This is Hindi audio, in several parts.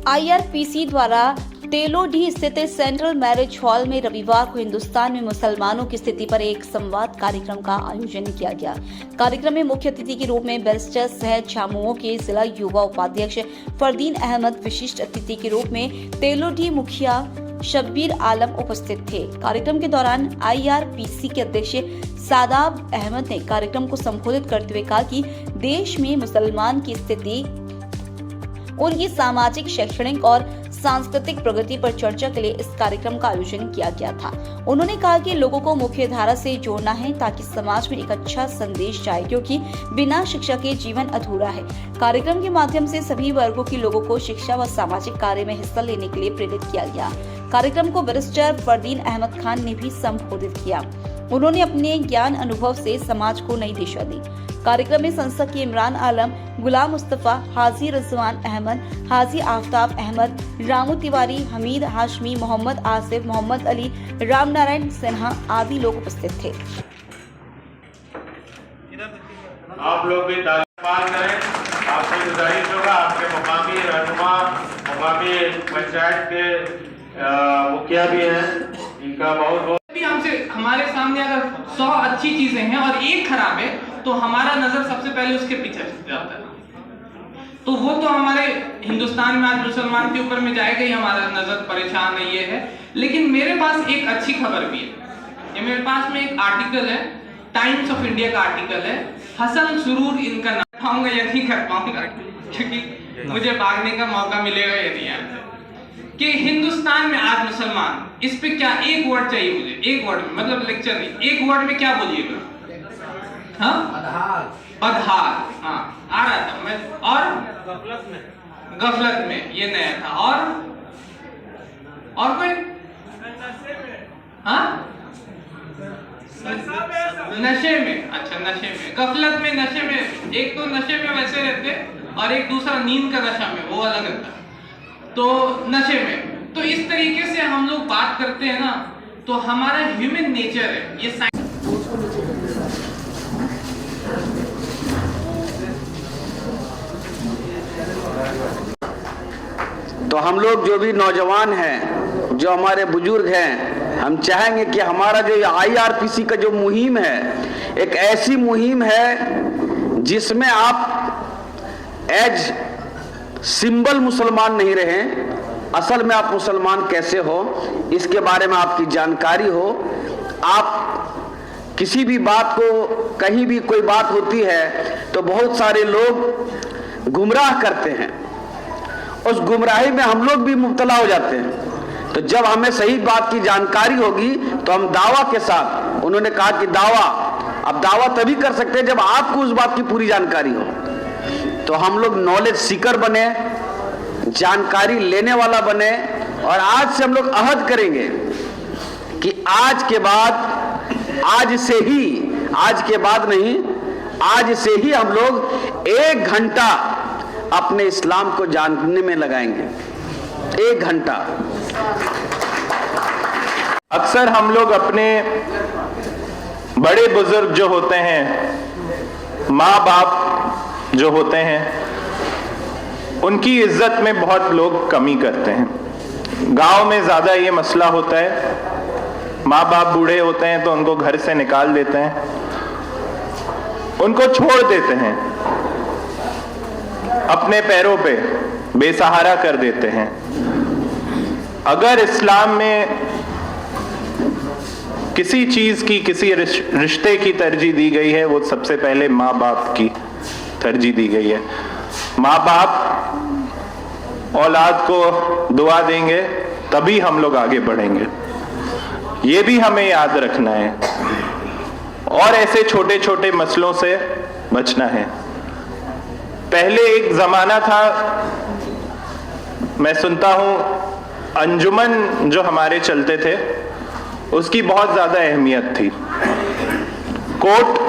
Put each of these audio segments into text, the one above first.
IRPC द्वारा तेलोडी स्थित सेंट्रल मैरिज हॉल में रविवार को हिंदुस्तान में मुसलमानों की स्थिति पर एक संवाद कार्यक्रम का आयोजन किया गया। कार्यक्रम में मुख्य अतिथि के रूप में बैरिस्टर सह झामुमो के जिला युवा उपाध्यक्ष फरदीन अहमद, विशिष्ट अतिथि के रूप में तेलोडी मुखिया शब्बीर आलम उपस्थित थे। कार्यक्रम के दौरान IRPC के अध्यक्ष सादाब अहमद ने कार्यक्रम को संबोधित करते हुए कहा कि देश में मुसलमान की स्थिति, उनकी सामाजिक, शैक्षणिक और सांस्कृतिक प्रगति पर चर्चा के लिए इस कार्यक्रम का आयोजन किया गया था। उन्होंने कहा कि लोगों को मुख्य धारा से जोड़ना है ताकि समाज में एक अच्छा संदेश जाए, क्योंकि बिना शिक्षा के जीवन अधूरा है। कार्यक्रम के माध्यम से सभी वर्गों के लोगों को शिक्षा व सामाजिक कार्य में हिस्सा लेने के लिए प्रेरित किया गया। कार्यक्रम को बैरिस्टर फरदीन अहमद खान ने भी संबोधित किया। उन्होंने अपने ज्ञान अनुभव से समाज को नई दिशा दी। कार्यक्रम में संसद के इमरान आलम, गुलाम मुस्तफा, हाजी रिजवान अहमद, हाजी आफ्ताब अहमद, रामू तिवारी, हमीद हाशमी, मोहम्मद आसिफ, मोहम्मद अली, रामनारायण सिन्हा आदि लोग उपस्थित थे। आप लोग भी तालीम करें। आपसे गुजारिश होगा, आपके मुकामी रहनुमा, मुकामी पंचायत के मुखिया भी हैं, इनका बहुत बहुत हमसे हमारे सामने अगर 100 अच्छी चीजें हैं और एक खराब है तो हमारा नजर सबसे पहले उसके पीछे जाता है। तो वो तो हमारे हिंदुस्तान में आज मुसलमान के ऊपर में जाएगा ही, हमारा नजर परेशान है, ये है। लेकिन मेरे पास एक अच्छी खबर भी है। ये मेरे पास में एक आर्टिकल है, टाइम्स ऑफ इंडिया का आर्टिकल है। हसन सुरूर इनका नाम पाऊंगा या नहीं कर पाऊंगा, क्योंकि मुझे भागने का मौका मिलेगा या नहीं यहाँ से, कि हिंदुस्तान में आज मुसलमान, इस पे क्या एक वर्ड चाहिए मुझे, एक वर्ड में, मतलब लेक्चर नहीं, एक वर्ड में क्या बोलिएगा? हाँ, अधार। हाँ, आ रहा था मैं। और गफलत में ये नया था। और कोई? हाँ, नशे में। अच्छा, नशे में, गफलत में, नशे में। एक तो नशे में वैसे रहते और एक दूसरा नींद का नशा में, वो अलग रहता। तो नशे में, तो इस तरीके से हम लोग बात करते हैं ना, तो हमारा ह्यूमन नेचर है ये। तो हम लोग जो भी नौजवान हैं, जो हमारे बुजुर्ग हैं, हम चाहेंगे कि हमारा जो IRPC का जो मुहिम है, एक ऐसी मुहिम है जिसमें आप एज सिंबल मुसलमान नहीं रहें, असल में आप मुसलमान कैसे हो इसके बारे में आपकी जानकारी हो। आप किसी भी बात को, कहीं भी कोई बात होती है तो बहुत सारे लोग गुमराह करते हैं, उस गुमराही में हम लोग भी मुब्तला हो जाते हैं। तो जब हमें सही बात की जानकारी होगी तो हम दावा के साथ, उन्होंने कहा कि दावा, अब दावा तभी कर सकते हैं जब आपको उस बात की पूरी जानकारी हो। तो हम लोग नॉलेज सीकर बने, जानकारी लेने वाला बने, और आज से हम लोग अहद करेंगे कि आज के बाद, आज से ही, आज के बाद नहीं, आज से ही हम लोग 1 घंटा अपने इस्लाम को जानने में लगाएंगे। 1 घंटा। अक्सर हम लोग अपने बड़े बुजुर्ग जो होते हैं, माँ बाप जो होते हैं, उनकी इज्जत में बहुत लोग कमी करते हैं। गांव में ज्यादा ये मसला होता है, माँ बाप बूढ़े होते हैं तो उनको घर से निकाल देते हैं, उनको छोड़ देते हैं, अपने पैरों पे बेसहारा कर देते हैं। अगर इस्लाम में किसी चीज की, किसी रिश्ते की तरजीह दी गई है, वो सबसे पहले माँ बाप की तरजीह दी गई है। माँ बाप औलाद को दुआ देंगे तभी हम लोग आगे बढ़ेंगे, ये भी हमें याद रखना है। और ऐसे छोटे छोटे मसलों से बचना है। पहले एक जमाना था, मैं सुनता हूं, अंजुमन जो हमारे चलते थे उसकी बहुत ज्यादा अहमियत थी। कोर्ट,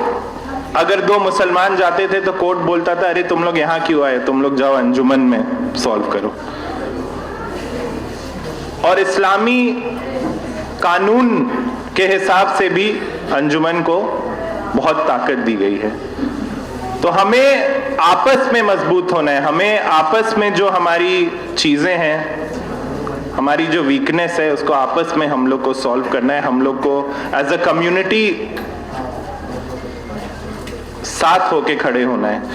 अगर 2 मुसलमान जाते थे तो कोर्ट बोलता था, अरे तुम लोग यहाँ क्यों आए, तुम लोग जाओ अंजुमन में सॉल्व करो। और इस्लामी कानून के हिसाब से भी अंजुमन को बहुत ताकत दी गई है। तो हमें आपस में मजबूत होना है, हमें आपस में जो हमारी चीजें हैं, हमारी जो वीकनेस है, उसको आपस में हम लोग को सॉल्व करना है। हम लोग को एज अ कम्युनिटी साथ होके खड़े होना है।